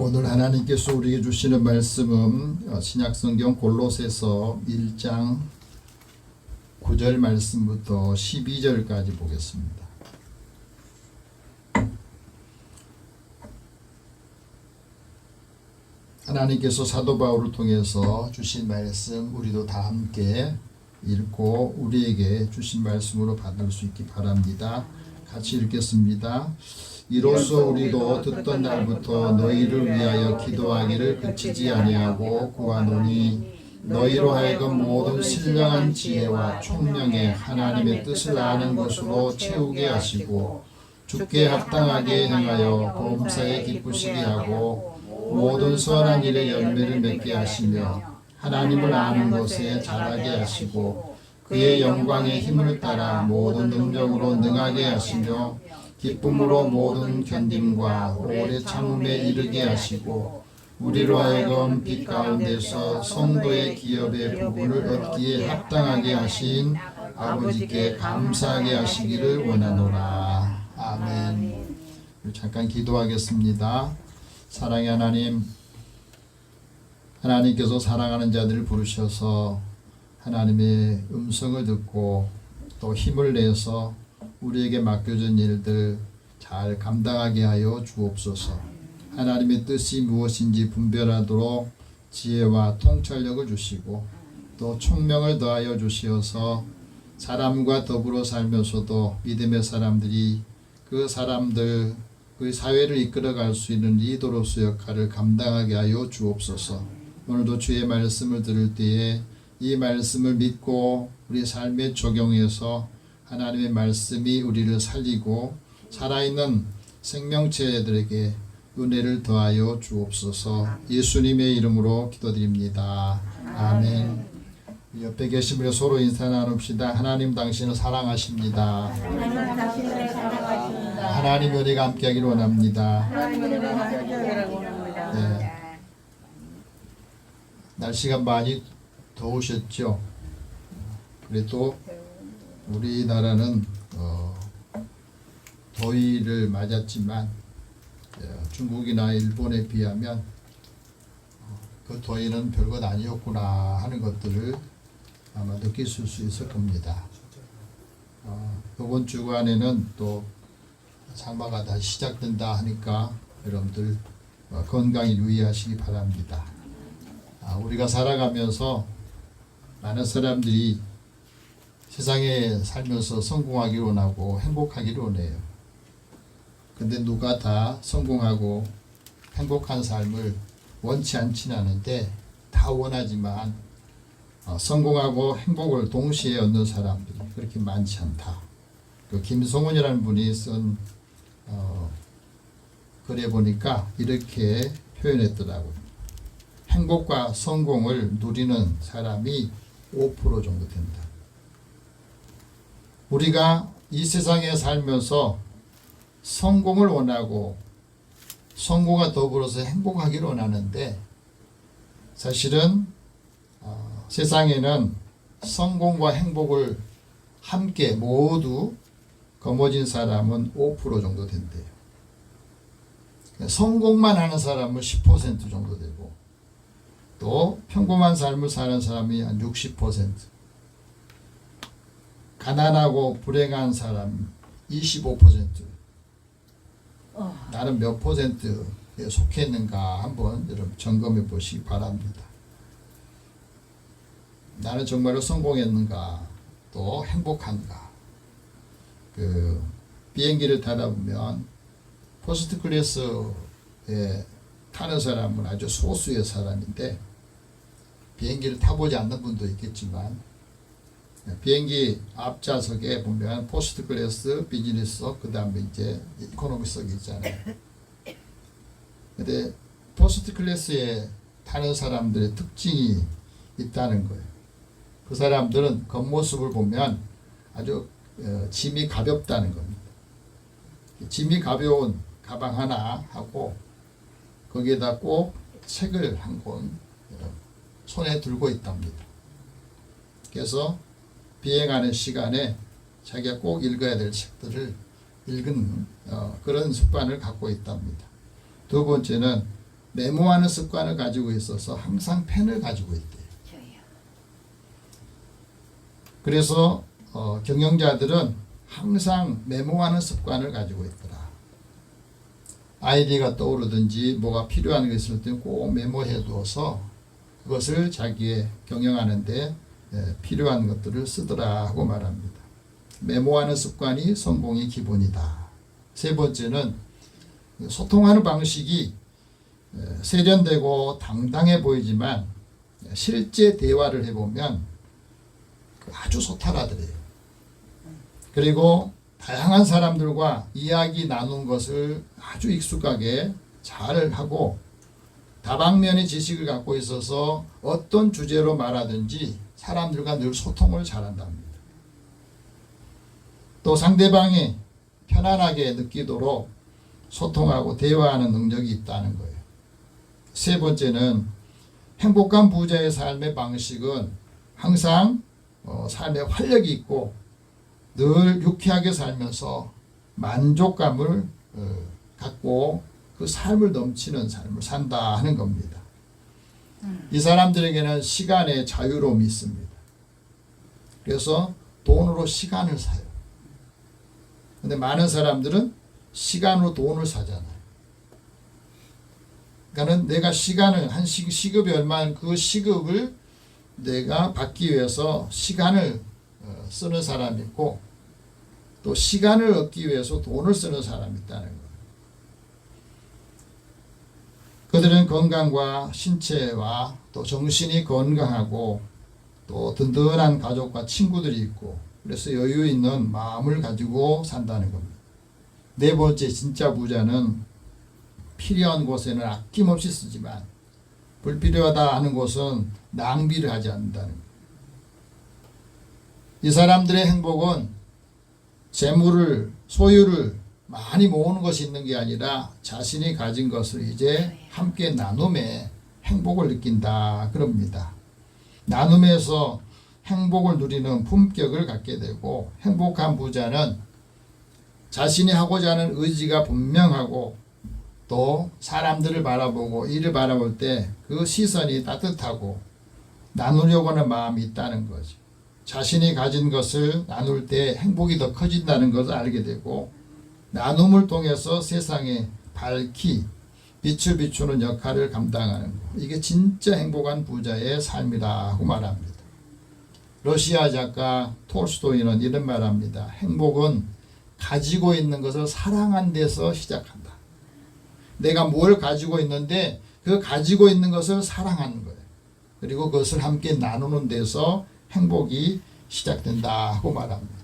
오늘 하나님께서 우리에게 주시는 말씀은 신약성경 골로새서 1장 9절 말씀부터 12절까지 보겠습니다. 하나님께서 사도 바울을 통해서 주신 말씀 우리도 다 함께 읽고 우리에게 주신 말씀으로 받을 수 있기 바랍니다. 같이 읽겠습니다. 이로써 우리도 듣던 날부터 너희를 위하여 기도하기를 그치지 아니하고 구하노니 너희로 하여금 모든 신령한 지혜와 총명의 하나님의 뜻을 아는 것으로 채우게 하시고 주께 합당하게 행하여 범사에 기쁘시게 하고 모든 선한 일에 열매를 맺게 하시며 하나님을 아는 것에 자라게 하시고 그의 영광의 힘을 따라 모든 능력으로 능하게 하시며 기쁨으로 모든 견딤과 오래 참음에 이르게 하시고 우리로 하여금 빛 가운데서 성도의 기업의 부분을 얻기에 합당하게 하신 아버지께 감사하게 하시기를 원하노라. 아멘. 잠깐 기도하겠습니다. 사랑의 하나님, 하나님께서 사랑하는 자들을 부르셔서 하나님의 음성을 듣고 또 힘을 내서 우리에게 맡겨진 일들 잘 감당하게 하여 주옵소서. 하나님의 뜻이 무엇인지 분별하도록 지혜와 통찰력을 주시고 또 총명을 더하여 주시어서 사람과 더불어 살면서도 믿음의 사람들이 그 사람들 그 사회를 이끌어갈 수 있는 리더로서 역할을 감당하게 하여 주옵소서. 오늘도 주의 말씀을 들을 때에 이 말씀을 믿고 우리 삶에 적용해서 하나님의 말씀이 우리를 살리고 살아있는 생명체들에게 은혜를 더하여 주옵소서. 예수님의 이름으로 기도드립니다. 아멘. 옆에 계신 분이 서로 인사 나눕시다. 하나님 당신을 사랑하십니다. 하나님 은혜가 함께하기를 원합니다. 네. 날씨가 많이 더우셨죠? 그래도 우리나라는 더위를 맞았지만 중국이나 일본에 비하면 그 더위는 별것 아니었구나 하는 것들을 아마 느끼실 수 있을 겁니다. 이번 주간에는 또 장마가 다시 시작된다 하니까 여러분들 건강히 유의하시기 바랍니다. 우리가 살아가면서 많은 사람들이 세상에 살면서 성공하기를 원하고 행복하기를 원해요. 근데 누가 다 성공하고 행복한 삶을 원치 않지는 않은데 다 원하지만 성공하고 행복을 동시에 얻는 사람들이 그렇게 많지 않다. 그 김성훈이라는 분이 쓴 글에 보니까 이렇게 표현했더라고요. 행복과 성공을 누리는 사람이 5% 정도 된다. 우리가 이 세상에 살면서 성공을 원하고 성공과 더불어서 행복하기를 원하는데 사실은 세상에는 성공과 행복을 함께 모두 거머쥔 사람은 5% 정도 된대요. 성공만 하는 사람은 10% 정도 되고 또 평범한 삶을 사는 사람이 한 60%, 가난하고 불행한 사람 25%. 나는 몇 퍼센트에 속했는가 한번 여러분 점검해 보시기 바랍니다. 나는 정말로 성공했는가 또 행복한가. 비행기를 타다 보면 퍼스트 클래스에 타는 사람은 아주 소수의 사람인데 비행기를 타보지 않는 분도 있겠지만 비행기 앞좌석에 보면 퍼스트 클래스, 비즈니스석, 그 다음에 이제 이코노미석이 있잖아요. 근데 퍼스트 클래스에 타는 사람들의 특징이 있다는 거예요. 그 사람들은 겉모습을 보면 아주 짐이 가볍다는 겁니다. 짐이 가벼운 가방 하나 하고 거기에다 꼭 책을 한 권 손에 들고 있답니다. 그래서 비행하는 시간에 자기가 꼭 읽어야 될 책들을 읽은 그런 습관을 갖고 있답니다. 두 번째는 메모하는 습관을 가지고 있어서 항상 펜을 가지고 있대요. 그래서 경영자들은 항상 메모하는 습관을 가지고 있더라. 아이디가 떠오르든지 뭐가 필요한 게 있을 때 꼭 메모해 두어서 그것을 자기의 경영하는 데 필요한 것들을 쓰더라 하고 말합니다. 메모하는 습관이 성공의 기본이다. 세 번째는 소통하는 방식이 세련되고 당당해 보이지만 실제 대화를 해보면 아주 소탈하더래요. 그리고 다양한 사람들과 이야기 나눈 것을 아주 익숙하게 잘 하고 다방면의 지식을 갖고 있어서 어떤 주제로 말하든지 사람들과 늘 소통을 잘한답니다. 또 상대방이 편안하게 느끼도록 소통하고 대화하는 능력이 있다는 거예요. 세 번째는 행복한 부자의 삶의 방식은 항상 삶에 활력이 있고 늘 유쾌하게 살면서 만족감을 갖고 그 삶을 넘치는 삶을 산다 하는 겁니다. 이 사람들에게는 시간의 자유로움이 있습니다. 그래서 돈으로 시간을 사요. 근데 많은 사람들은 시간으로 돈을 사잖아요. 그러니까 내가 시간을 한 시급이 얼마인 그 시급을 내가 받기 위해서 시간을 쓰는 사람이 있고 또 시간을 얻기 위해서 돈을 쓰는 사람이 있다는 거예요. 그들은 건강과 신체와 또 정신이 건강하고 또 든든한 가족과 친구들이 있고 그래서 여유 있는 마음을 가지고 산다는 겁니다. 네 번째 진짜 부자는 필요한 곳에는 아낌없이 쓰지만 불필요하다 하는 곳은 낭비를 하지 않는다는 거예요. 이 사람들의 행복은 재물을 소유를 많이 모으는 것이 있는 게 아니라 자신이 가진 것을 이제 함께 나눔에 행복을 느낀다 그럽니다. 나눔에서 행복을 누리는 품격을 갖게 되고 행복한 부자는 자신이 하고자 하는 의지가 분명하고 또 사람들을 바라보고 일을 바라볼 때 그 시선이 따뜻하고 나누려고 하는 마음이 있다는 거죠. 자신이 가진 것을 나눌 때 행복이 더 커진다는 것을 알게 되고 나눔을 통해서 세상에 밝히 빛을 비추는 역할을 감당하는 것. 이게 진짜 행복한 부자의 삶이라고 말합니다. 러시아 작가 톨스토이는 이런 말합니다. 행복은 가지고 있는 것을 사랑한 데서 시작한다. 내가 뭘 가지고 있는데 그 가지고 있는 것을 사랑하는 거예요. 그리고 그것을 함께 나누는 데서 행복이 시작된다고 말합니다.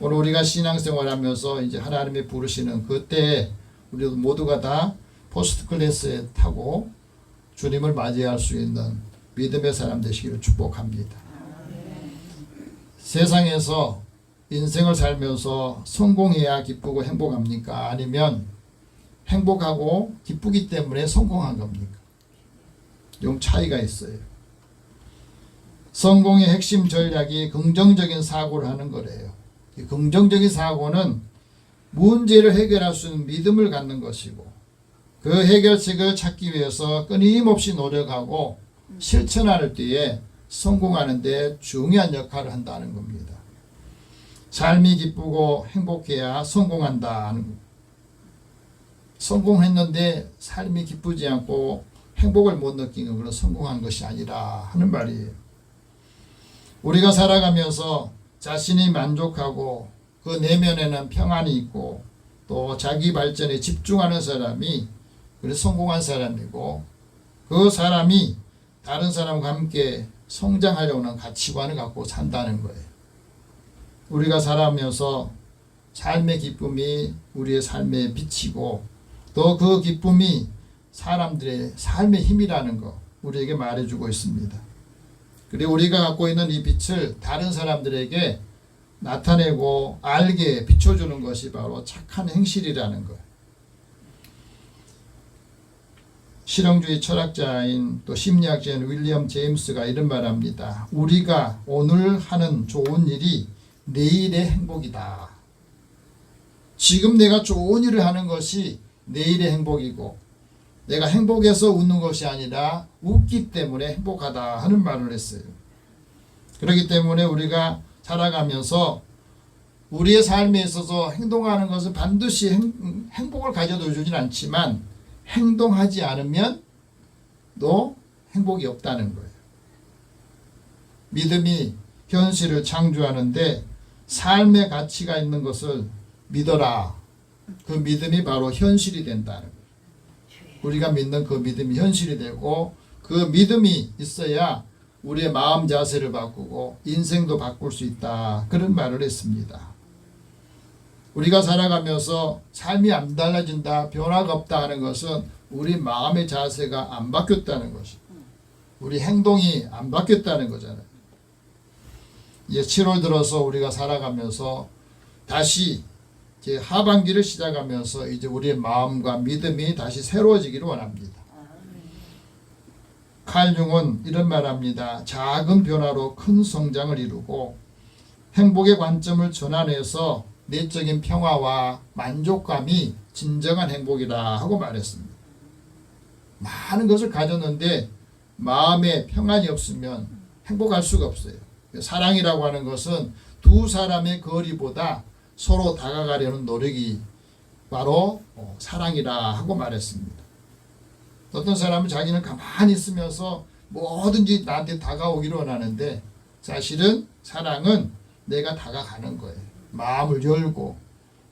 오늘 우리가 신앙생활하면서 이제 하나님이 부르시는 그때 우리 모두가 다 포스트 클래스에 타고 주님을 맞이할 수 있는 믿음의 사람 되시기를 축복합니다. 세상에서 인생을 살면서 성공해야 기쁘고 행복합니까? 아니면 행복하고 기쁘기 때문에 성공한 겁니까? 좀 차이가 있어요. 성공의 핵심 전략이 긍정적인 사고를 하는 거래요. 이 긍정적인 사고는 문제를 해결할 수 있는 믿음을 갖는 것이고 그 해결책을 찾기 위해서 끊임없이 노력하고 실천할 때에 성공하는 데 중요한 역할을 한다는 겁니다. 삶이 기쁘고 행복해야 성공한다 하는 겁니다. 성공했는데 삶이 기쁘지 않고 행복을 못 느끼는 것은 성공한 것이 아니라 하는 말이에요. 우리가 살아가면서 자신이 만족하고 그 내면에는 평안이 있고 또 자기 발전에 집중하는 사람이 그래서 성공한 사람이고 그 사람이 다른 사람과 함께 성장하려고 하는 가치관을 갖고 산다는 거예요. 우리가 살아가면서 삶의 기쁨이 우리의 삶에 비치고 또 그 기쁨이 사람들의 삶의 힘이라는 거 우리에게 말해주고 있습니다. 그리고 우리가 갖고 있는 이 빛을 다른 사람들에게 나타내고 알게 비춰주는 것이 바로 착한 행실이라는 거예요. 실용주의 철학자인 또 심리학자인 윌리엄 제임스가 이런 말합니다. 우리가 오늘 하는 좋은 일이 내일의 행복이다. 지금 내가 좋은 일을 하는 것이 내일의 행복이고 내가 행복해서 웃는 것이 아니라 웃기 때문에 행복하다 하는 말을 했어요. 그렇기 때문에 우리가 살아가면서 우리의 삶에 있어서 행동하는 것은 반드시 행복을 가져다 주진 않지만 행동하지 않으면 또 행복이 없다는 거예요. 믿음이 현실을 창조하는데 삶의 가치가 있는 것을 믿어라. 그 믿음이 바로 현실이 된다는 거예요. 우리가 믿는 그 믿음이 현실이 되고 그 믿음이 있어야 우리의 마음 자세를 바꾸고 인생도 바꿀 수 있다. 그런 말을 했습니다. 우리가 살아가면서 삶이 안 달라진다, 변화가 없다 하는 것은 우리 마음의 자세가 안 바뀌었다는 것이, 우리 행동이 안 바뀌었다는 거잖아요. 이제 7월 들어서 우리가 살아가면서 다시 이제 하반기를 시작하면서 이제 우리의 마음과 믿음이 다시 새로워지기를 원합니다. 칼 융은 이런 말합니다. 작은 변화로 큰 성장을 이루고 행복의 관점을 전환해서 내적인 평화와 만족감이 진정한 행복이다 하고 말했습니다. 많은 것을 가졌는데 마음에 평안이 없으면 행복할 수가 없어요. 사랑이라고 하는 것은 두 사람의 거리보다 서로 다가가려는 노력이 바로 사랑이라 하고 말했습니다. 어떤 사람은 자기는 가만히 있으면서 뭐든지 나한테 다가오기를 원하는데 사실은 사랑은 내가 다가가는 거예요. 마음을 열고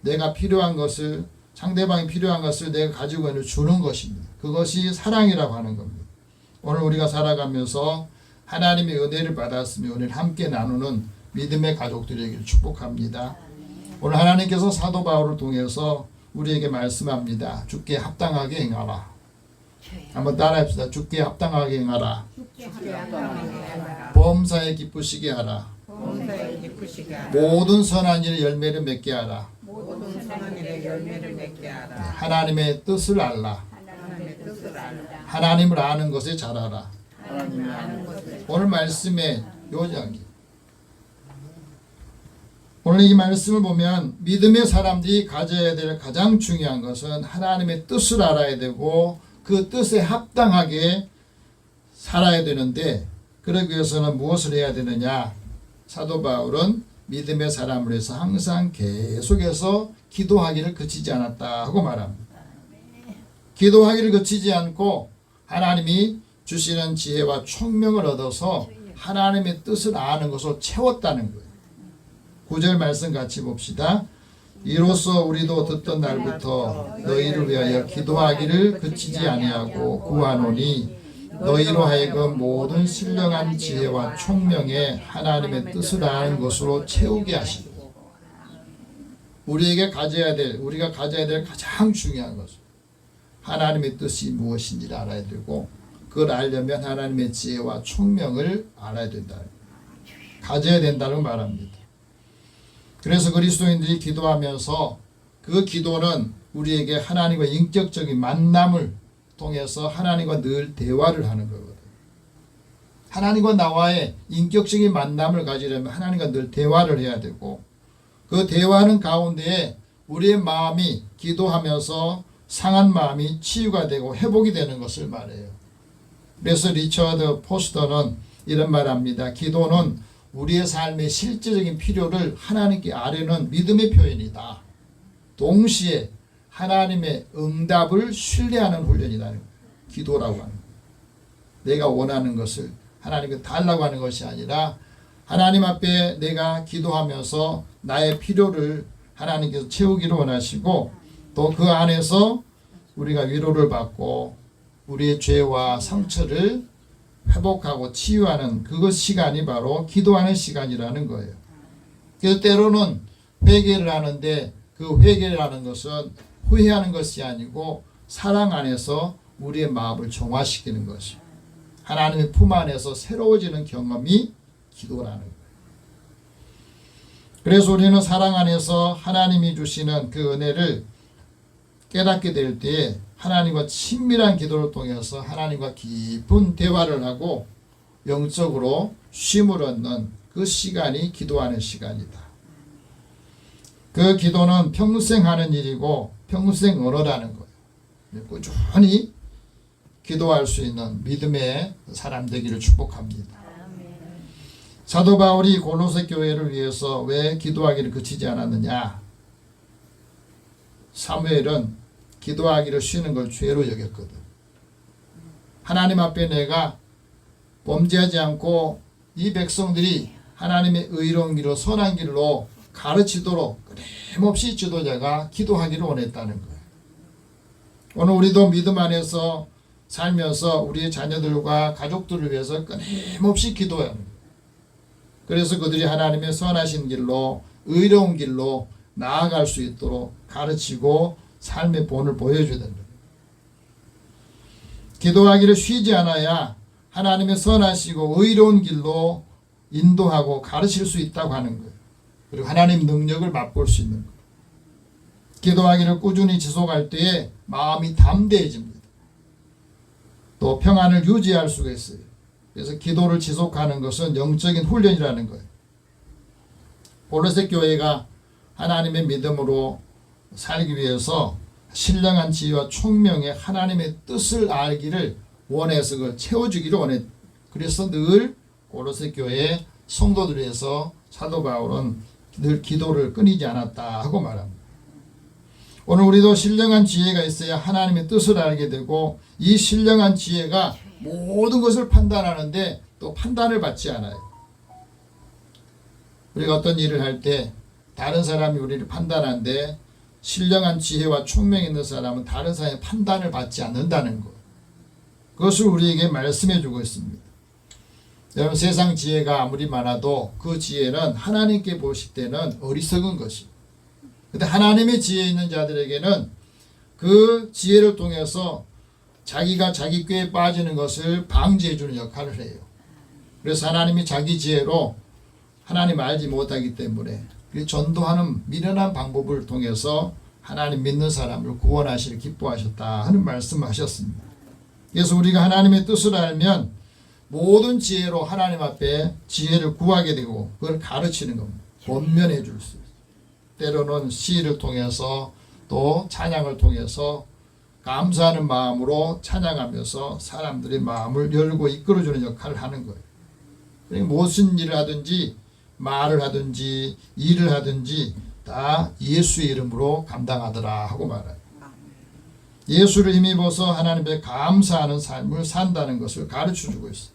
내가 필요한 것을, 상대방이 필요한 것을 내가 가지고 있는 주는 것입니다. 그것이 사랑이라고 하는 겁니다. 오늘 우리가 살아가면서 하나님의 은혜를 받았으며 은혜를 함께 나누는 믿음의 가족들에게 축복합니다. 오늘 하나님께서 사도 바울을 통해서 우리에게 말씀합니다. 주께 합당하게 행하라. 한번 따라합시다. 주께 합당하게 행하라. 범사에 기쁘시게 하라. 모든 선한 일의 열매를 맺게 하라. 하나님의 뜻을 알라. 하나님을 아는 것에 잘하라. 오늘 말씀의 요약이, 오늘 이 말씀을 보면 믿음의 사람들이 가져야 될 가장 중요한 것은 하나님의 뜻을 알아야 되고 그 뜻에 합당하게 살아야 되는데, 그러기 위해서는 무엇을 해야 되느냐? 사도 바울은 믿음의 사람을 위해서 항상 계속해서 기도하기를 그치지 않았다 하고 말합니다. 기도하기를 그치지 않고 하나님이 주시는 지혜와 총명을 얻어서 하나님의 뜻을 아는 것을 채웠다는 거예요. 9절 말씀 같이 봅시다. 이로써 우리도 듣던 날부터 너희를 위하여 기도하기를 그치지 아니하고 구하노니 너희로 하여금 모든 신령한 지혜와 총명에 하나님의 뜻을 아는 것으로 채우게 하시고, 우리가 가져야 될 가장 중요한 것은 하나님의 뜻이 무엇인지를 알아야 되고, 그걸 알려면 하나님의 지혜와 총명을 알아야 된다. 가져야 된다는 말합니다. 그래서 그리스도인들이 기도하면서 그 기도는 우리에게 하나님과 인격적인 만남을 통해서 하나님과 늘 대화를 하는 거거든요. 하나님과 나와의 인격적인 만남을 가지려면 하나님과 늘 대화를 해야 되고, 그 대화하는 가운데에 우리의 마음이 기도하면서 상한 마음이 치유가 되고 회복이 되는 것을 말해요. 그래서 리처드 포스터는 이런 말합니다. 기도는 우리의 삶의 실제적인 필요를 하나님께 아뢰는 믿음의 표현이다. 동시에 하나님의 응답을 신뢰하는 훈련이라는 거예요. 기도라고 하는 거예요. 내가 원하는 것을 하나님께 달라고 하는 것이 아니라 하나님 앞에 내가 기도하면서 나의 필요를 하나님께서 채우기를 원하시고, 또 그 안에서 우리가 위로를 받고 우리의 죄와 상처를 회복하고 치유하는 그 시간이 바로 기도하는 시간이라는 거예요. 그래서 때로는 회개를 하는데 그 회개를 하는 것은 후회하는 것이 아니고 사랑 안에서 우리의 마음을 정화시키는 것이요, 하나님의 품 안에서 새로워지는 경험이 기도라는 거예요. 그래서 우리는 사랑 안에서 하나님이 주시는 그 은혜를 깨닫게 될 때에 하나님과 친밀한 기도를 통해서 하나님과 깊은 대화를 하고 영적으로 쉼을 얻는 그 시간이 기도하는 시간이다. 그 기도는 평생 하는 일이고 평생 언어라는 거예요. 꾸준히 기도할 수 있는 믿음의 사람 되기를 축복합니다. 사도 바울이 골로새 교회를 위해서 왜 기도하기를 그치지 않았느냐? 사무엘은 기도하기를 쉬는 걸 죄로 여겼거든. 하나님 앞에 내가 범죄하지 않고 이 백성들이 하나님의 의로운 길로 선한 길로 가르치도록 끊임없이 지도자가 기도하기를 원했다는 거예요. 오늘 우리도 믿음 안에서 살면서 우리의 자녀들과 가족들을 위해서 끊임없이 기도해야 합니다. 그래서 그들이 하나님의 선하신 길로 의로운 길로 나아갈 수 있도록 가르치고 삶의 본을 보여줘야 됩니다. 기도하기를 쉬지 않아야 하나님의 선하시고 의로운 길로 인도하고 가르칠 수 있다고 하는 거예요. 그리고 하나님 능력을 맛볼 수 있는 거예요. 기도하기를 꾸준히 지속할 때에 마음이 담대해집니다. 또 평안을 유지할 수가 있어요. 그래서 기도를 지속하는 것은 영적인 훈련이라는 거예요. 골로새 교회가 하나님의 믿음으로 살기 위해서 신령한 지혜와 총명의 하나님의 뜻을 알기를 원해서 그걸 채워주기를 원했. 그래서 늘 골로새 교회 성도들을 위해서 사도 바울은 늘 기도를 끊이지 않았다 하고 말합니다. 오늘 우리도 신령한 지혜가 있어야 하나님의 뜻을 알게 되고 이 신령한 지혜가 모든 것을 판단하는데 또 판단을 받지 않아요. 우리가 어떤 일을 할 때 다른 사람이 우리를 판단하는데 신령한 지혜와 총명이 있는 사람은 다른 사람의 판단을 받지 않는다는 것. 그것을 우리에게 말씀해 주고 있습니다. 여러분, 세상 지혜가 아무리 많아도 그 지혜는 하나님께 보실 때는 어리석은 것이. 근데 하나님의 지혜 있는 자들에게는 그 지혜를 통해서 자기가 자기 꾀에 빠지는 것을 방지해 주는 역할을 해요. 그래서 하나님이 자기 지혜로 하나님 알지 못하기 때문에 전도하는 미련한 방법을 통해서 하나님 믿는 사람을 구원하시를 기뻐하셨다 하는 말씀하셨습니다. 그래서 우리가 하나님의 뜻을 알면 모든 지혜로 하나님 앞에 지혜를 구하게 되고 그걸 가르치는 겁니다. 권면해 줄 수 있어요. 때로는 시를 통해서 또 찬양을 통해서 감사하는 마음으로 찬양하면서 사람들의 마음을 열고 이끌어주는 역할을 하는 거예요. 그러니까 무슨 일을 하든지 말을 하든지 일을 하든지 다 예수의 이름으로 감당하더라 하고 말해요. 예수를 힘입어서 하나님께 감사하는 삶을 산다는 것을 가르쳐주고 있어요.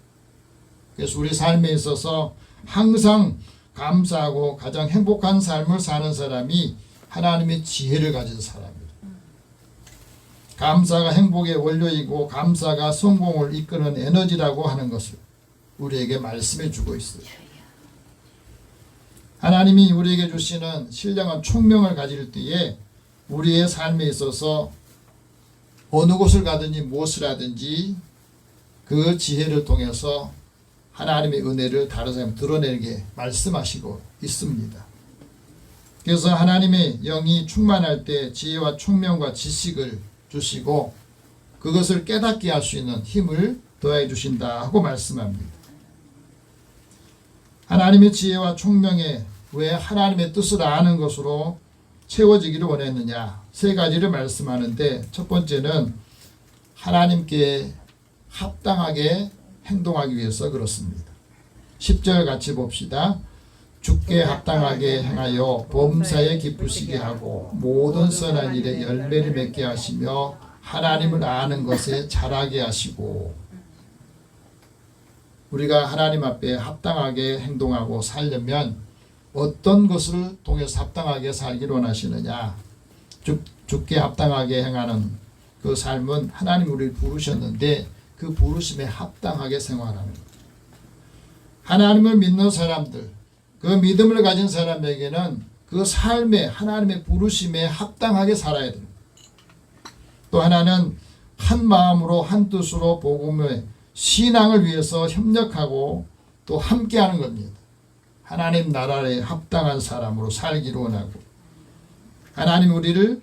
그래서 우리 삶에 있어서 항상 감사하고 가장 행복한 삶을 사는 사람이 하나님의 지혜를 가진 사람입니다. 감사가 행복의 원료이고 감사가 성공을 이끄는 에너지라고 하는 것을 우리에게 말씀해 주고 있어요. 하나님이 우리에게 주시는 신령한 총명을 가질 때에 우리의 삶에 있어서 어느 곳을 가든지 무엇을 하든지 그 지혜를 통해서 하나님의 은혜를 다른 사람에 드러내게 말씀하시고 있습니다. 그래서 하나님의 영이 충만할 때 지혜와 총명과 지식을 주시고 그것을 깨닫게 할 수 있는 힘을 더해 주신다 하고 말씀합니다. 하나님의 지혜와 총명에 왜 하나님의 뜻을 아는 것으로 채워지기를 원했느냐, 세 가지를 말씀하는데 첫 번째는 하나님께 합당하게 행동하기 위해서 그렇습니다. 10절 같이 봅시다. 주께 합당하게 행하여 범사에 기쁘시게 하고 모든 선한 일에 열매를 맺게 하시며 하나님을 아는 것에 자라게 하시고. 우리가 하나님 앞에 합당하게 행동하고 살려면 어떤 것을 통해서 합당하게 살기를 원하시느냐. 주께 합당하게 행하는 그 삶은 하나님 우리를 부르셨는데 그 부르심에 합당하게 생활하는 것. 하나님을 믿는 사람들, 그 믿음을 가진 사람에게는 그 삶에 하나님의 부르심에 합당하게 살아야 됩니다. 또 하나는 한 마음으로 한 뜻으로 복음의 신앙을 위해서 협력하고 또 함께하는 겁니다. 하나님 나라에 합당한 사람으로 살기를 원하고 하나님 우리를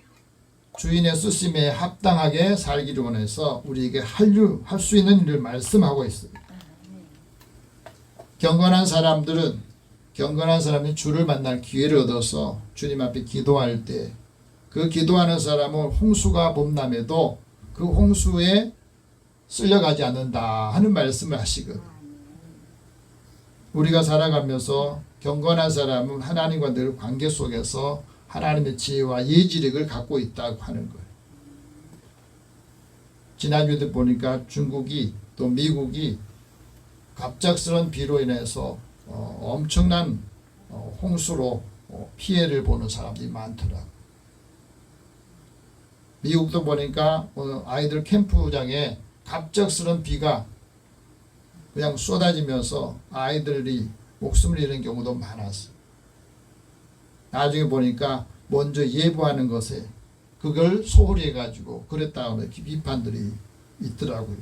주인의 쓰심에 합당하게 살기를 원해서 우리에게 할 수 있는 일을 말씀하고 있습니다. 경건한 사람이 주를 만날 기회를 얻어서 주님 앞에 기도할 때 그 기도하는 사람은 홍수가 범람해도 그 홍수에 쓸려가지 않는다 하는 말씀을 하시거든. 우리가 살아가면서 경건한 사람은 하나님과 늘 관계 속에서 하나님의 지혜와 예지력을 갖고 있다고 하는 거예요. 지난주에도 보니까 중국이 또 미국이 갑작스런 비로 인해서 엄청난 홍수로 피해를 보는 사람들이 많더라고요. 미국도 보니까 아이들 캠프장에 갑작스런 비가 그냥 쏟아지면서 아이들이 목숨을 잃는 경우도 많았어요. 나중에 보니까 먼저 예보하는 것에 그걸 소홀히 해가지고 그랬다고 비판들이 있더라고요.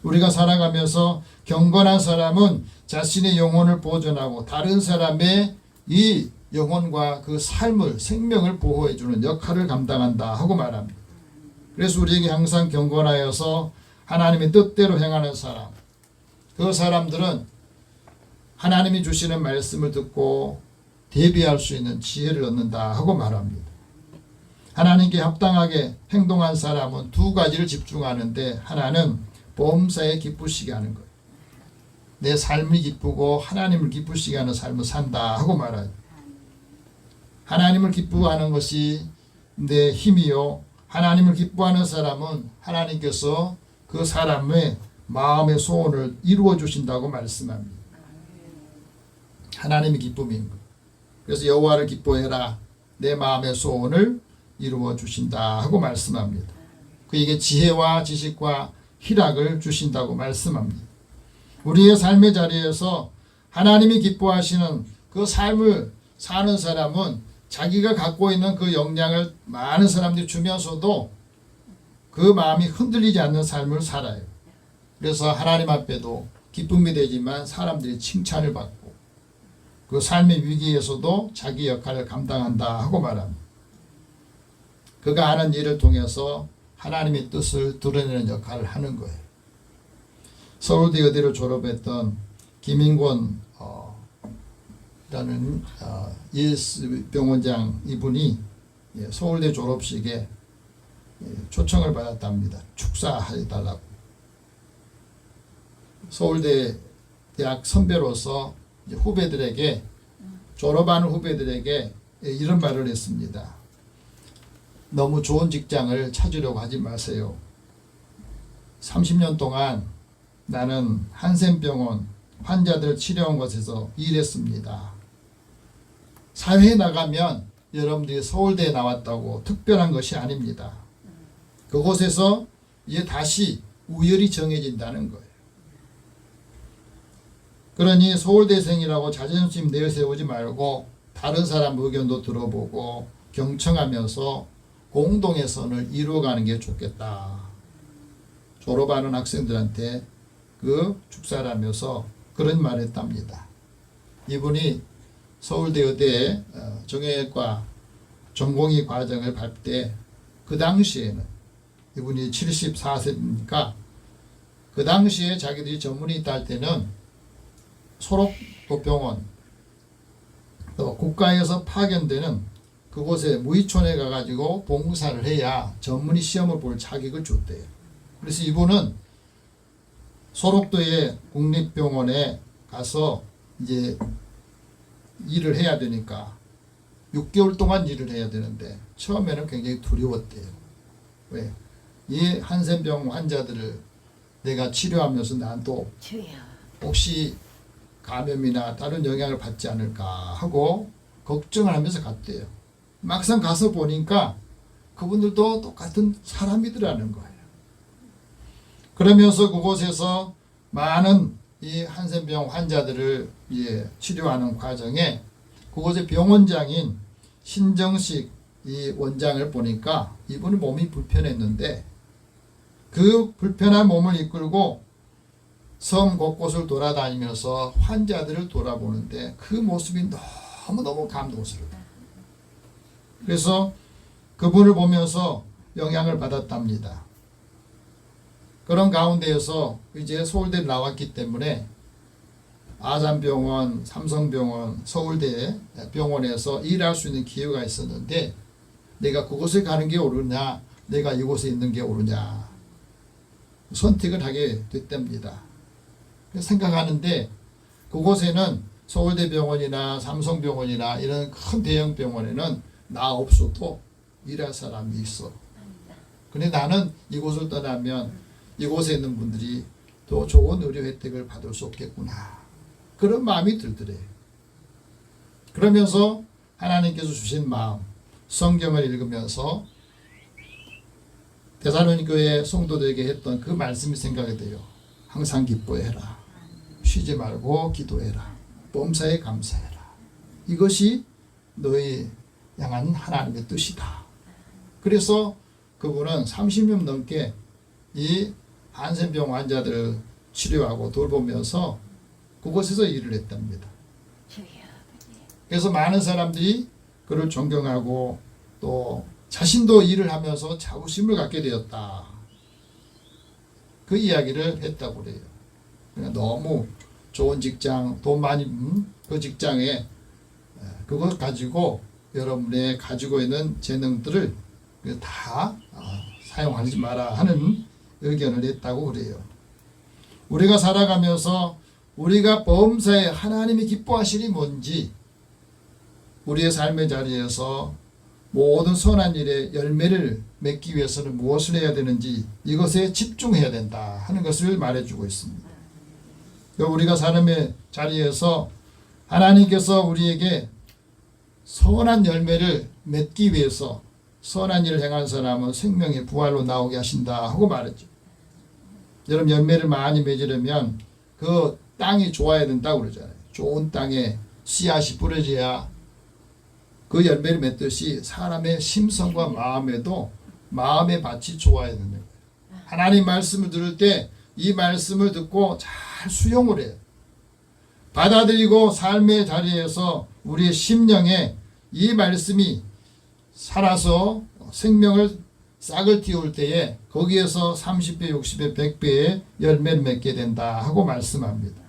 우리가 살아가면서 경건한 사람은 자신의 영혼을 보존하고 다른 사람의 이 영혼과 그 삶을 생명을 보호해주는 역할을 감당한다 하고 말합니다. 그래서 우리에게 항상 경건하여서 하나님의 뜻대로 행하는 사람, 그 사람들은 하나님이 주시는 말씀을 듣고 대비할 수 있는 지혜를 얻는다 하고 말합니다. 하나님께 합당하게 행동한 사람은 두 가지를 집중하는데, 하나는 범사에 기쁘시게 하는 거예요. 내 삶이 기쁘고 하나님을 기쁘시게 하는 삶을 산다 하고 말하죠. 하나님을 기뻐하는 것이 내 힘이요, 하나님을 기뻐하는 사람은 하나님께서 그 사람의 마음의 소원을 이루어 주신다고 말씀합니다. 하나님의 기쁨인 것. 그래서 여호와를 기뻐해라, 내 마음의 소원을 이루어 주신다 하고 말씀합니다. 그에게 지혜와 지식과 희락을 주신다고 말씀합니다. 우리의 삶의 자리에서 하나님이 기뻐하시는 그 삶을 사는 사람은 자기가 갖고 있는 그 역량을 많은 사람들이 주면서도 그 마음이 흔들리지 않는 삶을 살아요. 그래서 하나님 앞에도 기쁨이 되지만 사람들이 칭찬을 받고 그 삶의 위기에서도 자기 역할을 감당한다 하고 말합니다. 그가 하는 일을 통해서 하나님의 뜻을 드러내는 역할을 하는 거예요. 서울대 의대를 졸업했던 김인권 라는 예스 병원장 이분이 서울대 졸업식에 초청을 받았답니다. 축사해달라고. 서울대 대학 선배로서 후배들에게, 졸업하는 후배들에게 이런 말을 했습니다. 너무 좋은 직장을 찾으려고 하지 마세요. 30년 동안 나는 한센병원 환자들 치료한 곳에서 일했습니다. 사회에 나가면 여러분들이 서울대에 나왔다고 특별한 것이 아닙니다. 그곳에서 이제 다시 우열이 정해진다는 거예요. 그러니 서울대생이라고 자존심 내세우지 말고 다른 사람 의견도 들어보고 경청하면서 공동의 선을 이루어가는 게 좋겠다. 졸업하는 학생들한테 그 축사를 하면서 그런 말을 했답니다. 이분이 서울대 의대 정형외과 전공의 과정을 밟을 때 그 당시에는, 이분이 74세니까 그 당시에 자기들이 전문의 있다 할 때는 소록도병원 또 국가에서 파견되는 그곳에 무의촌에 가가지고 봉사를 해야 전문의 시험을 볼 자격을 줬대요. 그래서 이분은 소록도의 국립병원에 가서 이제 일을 해야 되니까 6개월 동안 일을 해야 되는데 처음에는 굉장히 두려웠대요. 왜? 이 한센병 환자들을 내가 치료하면서 난 또 혹시 감염이나 다른 영향을 받지 않을까 하고 걱정을 하면서 갔대요. 막상 가서 보니까 그분들도 똑같은 사람이더라는 거예요. 그러면서 그곳에서 많은 이 한센병 환자들을 치료하는 과정에 그곳의 병원장인 신정식 이 원장을 보니까 이분이 몸이 불편했는데 그 불편한 몸을 이끌고 섬 곳곳을 돌아다니면서 환자들을 돌아보는데 그 모습이 너무너무 감동스러워요. 그래서 그분을 보면서 영향을 받았답니다. 그런 가운데에서 이제 서울대를 나왔기 때문에 아산병원, 삼성병원, 서울대 병원에서 일할 수 있는 기회가 있었는데 내가 그곳에 가는 게 옳으냐, 내가 이곳에 있는 게 옳으냐. 선택을 하게 됐답니다. 생각하는데 그곳에는 서울대병원이나 삼성병원이나 이런 큰 대형 병원에는 나 없어도 일할 사람이 있어. 근데 나는 이곳을 떠나면 이곳에 있는 분들이 더 좋은 의료 혜택을 받을 수 없겠구나. 그런 마음이 들더래요. 그러면서 하나님께서 주신 마음, 성경을 읽으면서 데살로니가 교회 성도들에게 했던 그 말씀이 생각이 돼요. 항상 기뻐해라. 쉬지 말고 기도해라. 범사에 감사해라. 이것이 너희 향한 하나님의 뜻이다. 그래서 그분은 30년 넘게 이 한센병 환자들을 치료하고 돌보면서 그곳에서 일을 했답니다. 그래서 많은 사람들이 그를 존경하고 또 자신도 일을 하면서 자부심을 갖게 되었다. 그 이야기를 했다고 그래요. 그러니까 너무 좋은 직장, 돈 많이 그 직장에 그것 가지고 여러분의 가지고 있는 재능들을 다 사용하지 마라 하는 의견을 냈다고 그래요. 우리가 살아가면서 우리가 범사에 하나님이 기뻐하시니 뭔지 우리의 삶의 자리에서 모든 선한 일에 열매를 맺기 위해서는 무엇을 해야 되는지 이것에 집중해야 된다 하는 것을 말해주고 있습니다. 우리가 삶의 자리에서 하나님께서 우리에게 선한 열매를 맺기 위해서 선한 일을 행한 사람은 생명의 부활로 나오게 하신다 하고 말했죠. 여러분 열매를 많이 맺으려면 그 땅이 좋아야 된다고 그러잖아요. 좋은 땅에 씨앗이 뿌려져야 그 열매를 맺듯이 사람의 심성과 마음에도 마음의 밭이 좋아야 되는 거예요. 하나님 말씀을 들을 때 이 말씀을 듣고 잘 수용을 해요. 받아들이고 삶의 자리에서 우리의 심령에 이 말씀이 살아서 생명을 싹을 틔울 때에 거기에서 30배, 60배, 100배의 열매를 맺게 된다 하고 말씀합니다.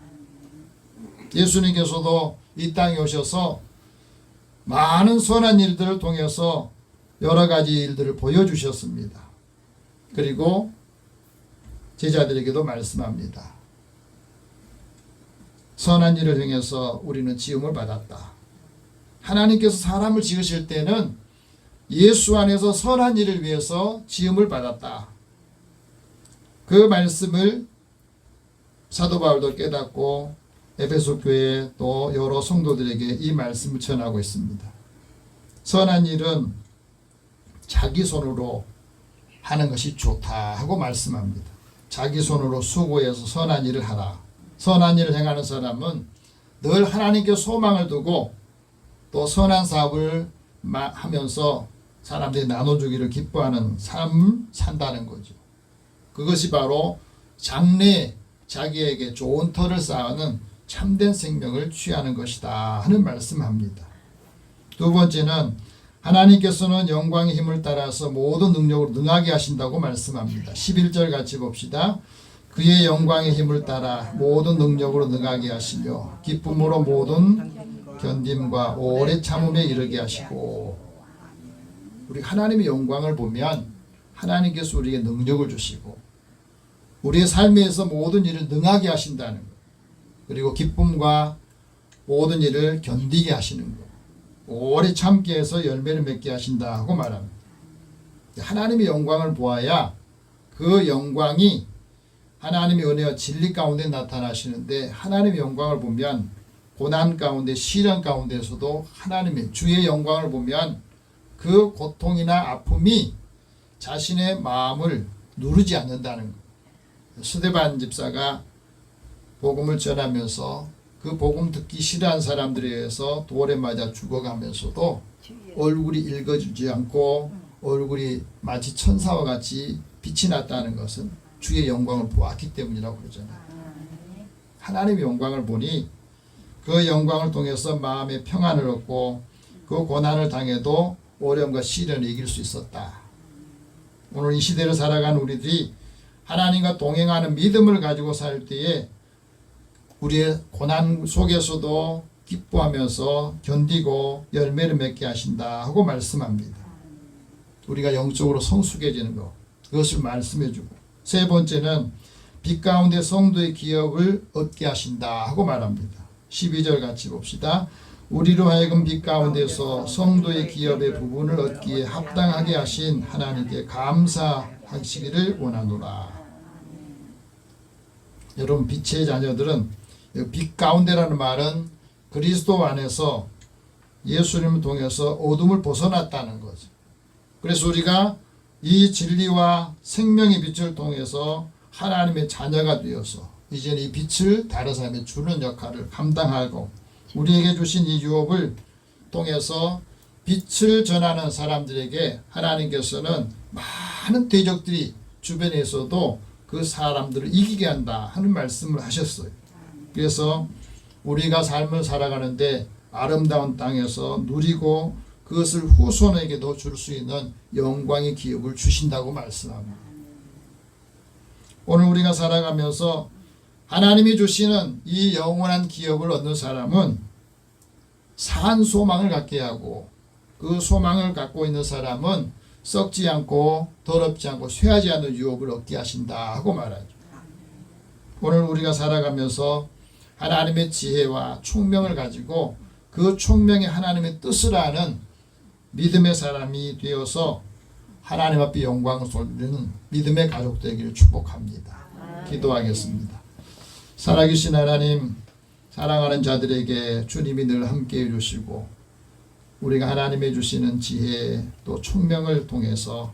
예수님께서도 이 땅에 오셔서 많은 선한 일들을 통해서 여러 가지 일들을 보여주셨습니다. 그리고 제자들에게도 말씀합니다. 선한 일을 행해서 우리는 지음을 받았다. 하나님께서 사람을 지으실 때는 예수 안에서 선한 일을 위해서 지음을 받았다. 그 말씀을 사도 바울도 깨닫고 에베소 교회 또 여러 성도들에게 이 말씀을 전하고 있습니다. 선한 일은 자기 손으로 하는 것이 좋다 하고 말씀합니다. 자기 손으로 수고해서 선한 일을 하라. 선한 일을 행하는 사람은 늘 하나님께 소망을 두고 또 선한 사업을 하면서 사람들이 나눠주기를 기뻐하는 삶을 산다는 거죠. 그것이 바로 장래에 자기에게 좋은 터를 쌓는 참된 생명을 취하는 것이다 하는 말씀합니다. 두 번째는 하나님께서는 영광의 힘을 따라서 모든 능력으로 능하게 하신다고 말씀합니다. 11절 같이 봅시다. 그의 영광의 힘을 따라 모든 능력으로 능하게 하시며 기쁨으로 모든 견딤과 오래 참음에 이르게 하시고. 우리 하나님의 영광을 보면 하나님께서 우리에게 능력을 주시고 우리의 삶에서 모든 일을 능하게 하신다는 것, 그리고 기쁨과 모든 일을 견디게 하시는 것, 오래 참게 해서 열매를 맺게 하신다 하고 말합니다. 하나님의 영광을 보아야 그 영광이 하나님의 은혜와 진리 가운데 나타나시는데, 하나님의 영광을 보면 고난 가운데 시련 가운데서도 하나님의 주의 영광을 보면 그 고통이나 아픔이 자신의 마음을 누르지 않는다는 것. 스데반 집사가 복음을 전하면서 그 복음 듣기 싫어한 사람들에 의해서 돌에 맞아 죽어가면서도 얼굴이 읽어지지 않고 얼굴이 마치 천사와 같이 빛이 났다는 것은 주의 영광을 보았기 때문이라고 그러잖아요. 하나님의 영광을 보니 그 영광을 통해서 마음의 평안을 얻고 그 고난을 당해도 어려움과 시련을 이길 수 있었다. 오늘 이 시대를 살아가는 우리들이 하나님과 동행하는 믿음을 가지고 살 때에 우리의 고난 속에서도 기뻐하면서 견디고 열매를 맺게 하신다 하고 말씀합니다. 우리가 영적으로 성숙해지는 것, 그것을 말씀해 주고 세 번째는 빛 가운데 성도의 기업을 얻게 하신다 하고 말합니다. 12절 같이 봅시다. 우리로 하여금 빛 가운데서 성도의 기업의 부분을 얻기에 합당하게 하신 하나님께 감사하시기를 원하노라. 여러분, 빛의 자녀들은 빛 가운데라는 말은 그리스도 안에서 예수님을 통해서 어둠을 벗어났다는 거죠. 그래서 우리가 이 진리와 생명의 빛을 통해서 하나님의 자녀가 되어서 이제는 이 빛을 다른 사람에 주는 역할을 감당하고 우리에게 주신 이 유업을 통해서 빛을 전하는 사람들에게 하나님께서는 많은 대적들이 주변에 있어도 그 사람들을 이기게 한다 하는 말씀을 하셨어요. 그래서 우리가 삶을 살아가는데 아름다운 땅에서 누리고 그것을 후손에게도 줄 수 있는 영광의 기업을 주신다고 말씀합니다. 오늘 우리가 살아가면서 하나님이 주시는 이 영원한 기업을 얻는 사람은 산 소망을 갖게 하고 그 소망을 갖고 있는 사람은 썩지 않고 더럽지 않고 쇠하지 않는 유업을 얻게 하신다 하고 말하죠. 오늘 우리가 살아가면서 하나님의 지혜와 총명을 가지고 그 총명의 하나님의 뜻을 아는 믿음의 사람이 되어서 하나님 앞에 영광을 돌리는 믿음의 가족 되기를 축복합니다. 기도하겠습니다. 살아계신 하나님, 사랑하는 자들에게 주님이 늘 함께해 주시고 우리가 하나님이 주시는 지혜 또 총명을 통해서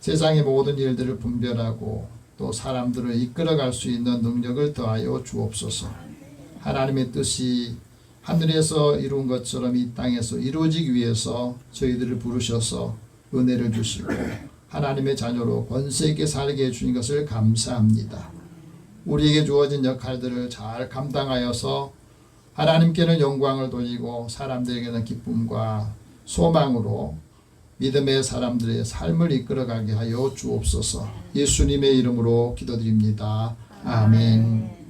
세상의 모든 일들을 분별하고 또 사람들을 이끌어갈 수 있는 능력을 더하여 주옵소서. 하나님의 뜻이 하늘에서 이룬 것처럼 이 땅에서 이루어지기 위해서 저희들을 부르셔서 은혜를 주시고 하나님의 자녀로 권세 있게 살게 해주신 것을 감사합니다. 우리에게 주어진 역할들을 잘 감당하여서 하나님께는 영광을 돌리고 사람들에게는 기쁨과 소망으로 믿음의 사람들의 삶을 이끌어가게 하여 주옵소서. 예수님의 이름으로 기도드립니다. 아멘.